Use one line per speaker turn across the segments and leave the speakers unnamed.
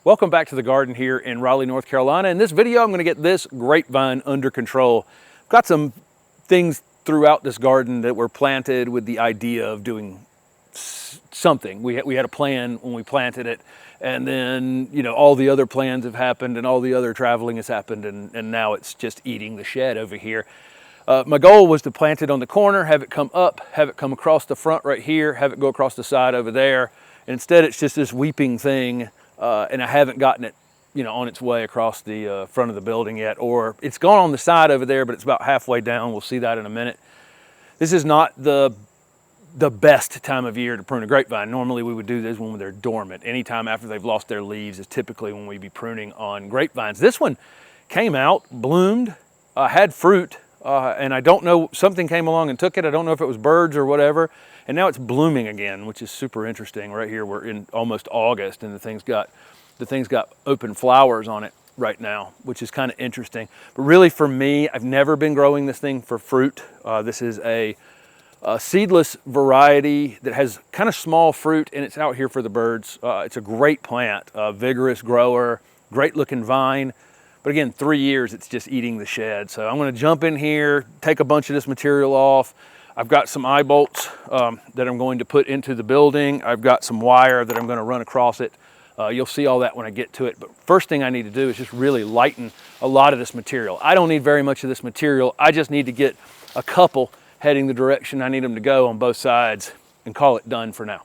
Welcome back to the garden here in Raleigh, North Carolina. In this video, I'm going to get this grapevine under control. I've got some things throughout this garden that were planted with the idea of doing something. We had a plan when we planted it, and then all the other plans have happened and all the other traveling has happened, and now it's just eating the shed over here. My goal was to plant it on the corner, have it come up, have it come across the front right here, have it go across the side over there. And instead, it's just this weeping thing. And I haven't gotten it, on its way across the front of the building yet, or it's gone on the side over there, but it's about halfway down. We'll see that in a minute. This is not the best time of year to prune a grapevine. Normally we would do this when they're dormant. Anytime after they've lost their leaves is typically when we'd be pruning on grapevines. This one came out, bloomed, had fruit, and I don't know, something came along and took it. I don't know if it was birds or whatever. And now it's blooming again, which is super interesting. Right here, we're in almost August, and the thing's got open flowers on it right now, which is kind of interesting. But really, for me, I've never been growing this thing for fruit. This is a seedless variety that has kind of small fruit, and it's out here for the birds. It's a great plant, a vigorous grower, great looking vine. But again, 3 years, it's just eating the shed. So I'm going to jump in here, take a bunch of this material off. I've got some eye bolts that I'm going to put into the building. I've got some wire that I'm going to run across it. You'll see all that when I get to it. But first thing I need to do is just really lighten a lot of this material. I don't need very much of this material. I just need to get a couple heading the direction I need them to go on both sides and call it done for now.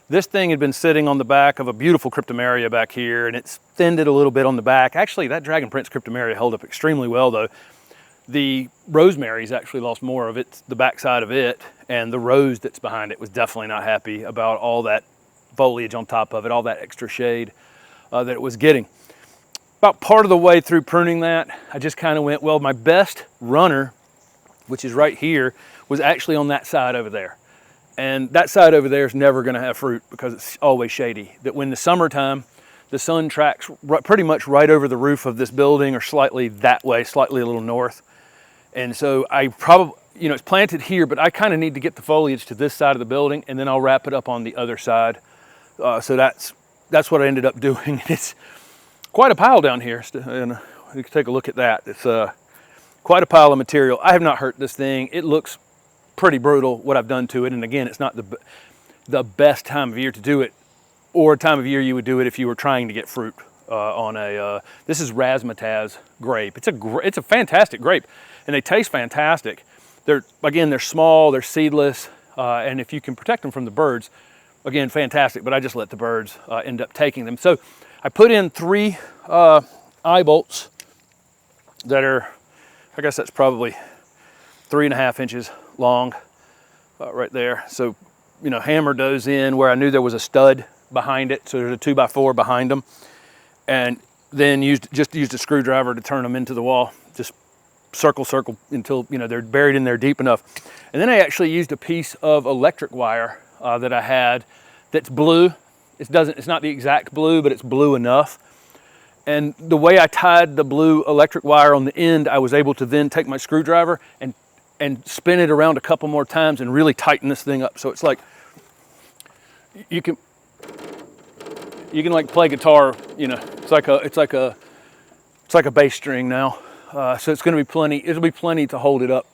This thing had been sitting on the back of a beautiful cryptomeria back here, and it's thinned it a little bit on the back. Actually, that Dragon Prince cryptomeria held up extremely well though. The rosemary's actually lost more of it, the backside of it, and the rose that's behind it was definitely not happy about all that foliage on top of it, all that extra shade that it was getting. About part of the way through pruning that, I just kind of went, well, my best runner, which is right here, was actually on that side over there. And that side over there is never going to have fruit because it's always shady. That when the summertime, the sun tracks pretty much right over the roof of this building, or slightly that way, slightly a little north. And so I probably, you know, it's planted here, but I kind of need to get the foliage to this side of the building, and then I'll wrap it up on the other side. So that's what I ended up doing. It's quite a pile down here, and you can take a look at that. It's quite a pile of material. I have not hurt this thing. It looks pretty brutal what I've done to it, and again, it's not the best time of year to do it, or a time of year you would do it if you were trying to get fruit on a this is Razzmatazz Grape. It's a fantastic grape, and they taste fantastic. They're small, they're seedless, and if you can protect them from the birds, again, fantastic, but I just let the birds end up taking them. So I put in 3 eye bolts that are, I guess that's probably 3.5 inches long right there. So, you know, hammered those in where I knew there was a stud behind it. So there's a 2x4 behind them, and then just used a screwdriver to turn them into the wall. Just circle until, you know, they're buried in there deep enough. And then I actually used a piece of electric wire that I had that's blue. It's not the exact blue, but it's blue enough. And the way I tied the blue electric wire on the end, I was able to then take my screwdriver and spin it around a couple more times and really tighten this thing up. So it's like, you can like play guitar, you know, it's like a bass string now. So it's going to be plenty, it'll be plenty to hold it up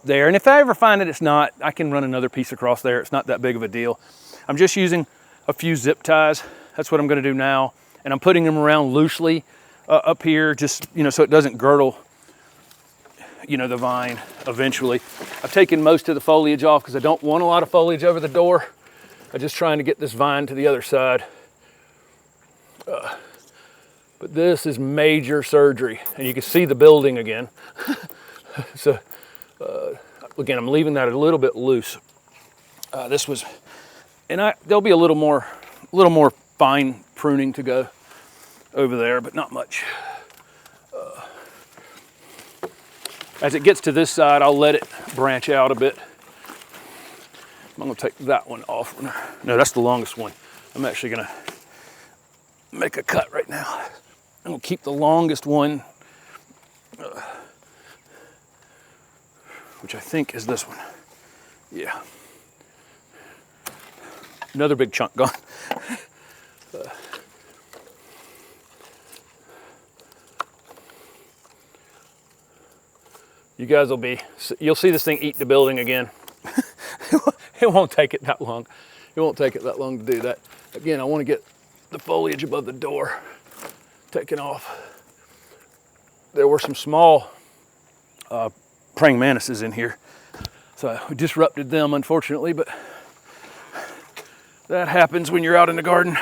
there. And if I ever find that it's not, I can run another piece across there. It's not that big of a deal. I'm just using a few zip ties. That's what I'm going to do now. And I'm putting them around loosely up here, just, you know, so it doesn't girdle, you know, the vine eventually. I've taken most of the foliage off because I don't want a lot of foliage over the door. I'm just trying to get this vine to the other side. But this is major surgery, and you can see the building again. So again, I'm leaving that a little bit loose. This was, and there'll be a little more fine pruning to go over there, but not much. As it gets to this side, I'll let it branch out a bit. I'm gonna take that one off. No, that's the longest one. I'm actually gonna make a cut right now. I'm gonna keep the longest one, which I think is this one. Yeah. Another big chunk gone. You guys you'll see this thing eat the building again. It won't take it that long. It won't take it that long to do that. Again, I want to get the foliage above the door taken off. There were some small praying mantises in here, so I disrupted them, unfortunately, but that happens when you're out in the garden.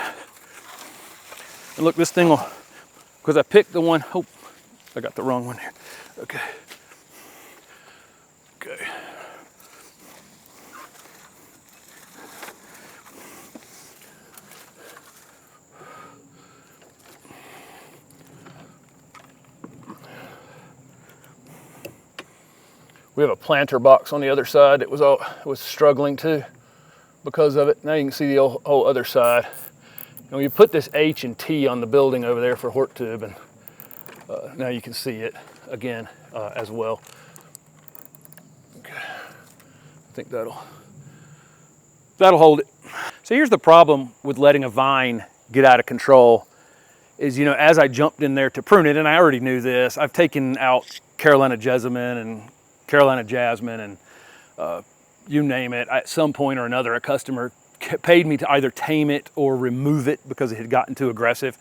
And look, this thing will, because I picked the one, oh, I got the wrong one here. Okay. Okay. We have a planter box on the other side. It was struggling too because of it. Now you can see the whole other side. And you put this H and T on the building over there for Horttube, and now you can see it again as well. Okay. I think that'll hold it. So here's the problem with letting a vine get out of control is, you know, as I jumped in there to prune it, and I already knew this, I've taken out Carolina jessamine and Carolina jasmine and you name it. At some point or another, a customer paid me to either tame it or remove it because it had gotten too aggressive.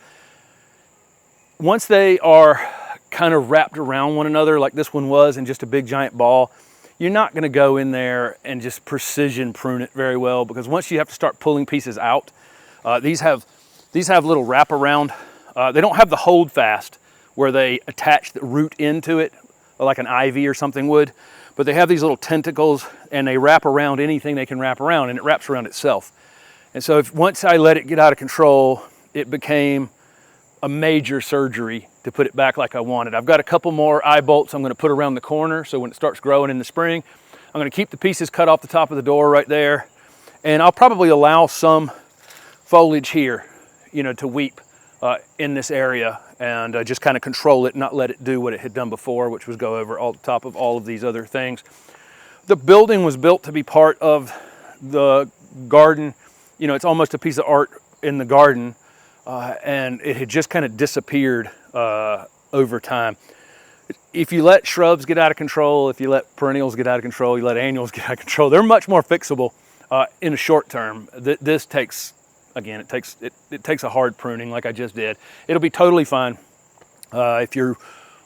Once they are kind of wrapped around one another like this one was in just a big giant ball, you're not going to go in there and just precision prune it very well, because once you have to start pulling pieces out, these have little wraparound. They don't have the hold fast where they attach the root into it like an ivy or something would, but they have these little tentacles and they wrap around anything they can wrap around, and it wraps around itself. And so once I let it get out of control, it became a major surgery to put it back like I wanted. I've got a couple more eye bolts I'm going to put around the corner, so when it starts growing in the spring, I'm going to keep the pieces cut off the top of the door right there, and I'll probably allow some foliage here, you know, to weep in this area, and just kind of control it, not let it do what it had done before, which was go over all the top of all of these other things. The building was built to be part of the garden. You know, it's almost a piece of art in the garden, and it had just kind of disappeared over time. If you let shrubs get out of control, if you let perennials get out of control, you let annuals get out of control, they're much more fixable in the short term. This takes, again, it takes a hard pruning like I just did. It'll be totally fine. If you're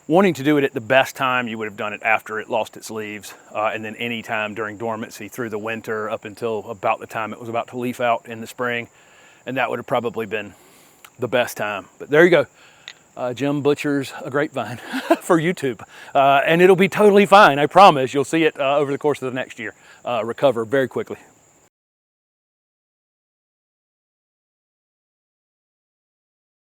wanting to do it at the best time, you would have done it after it lost its leaves, and then any time during dormancy through the winter up until about the time it was about to leaf out in the spring, and that would have probably been the best time. But there you go. Jim butchers a grapevine for YouTube, and it'll be totally fine. I promise. You'll see it over the course of the next year recover very quickly.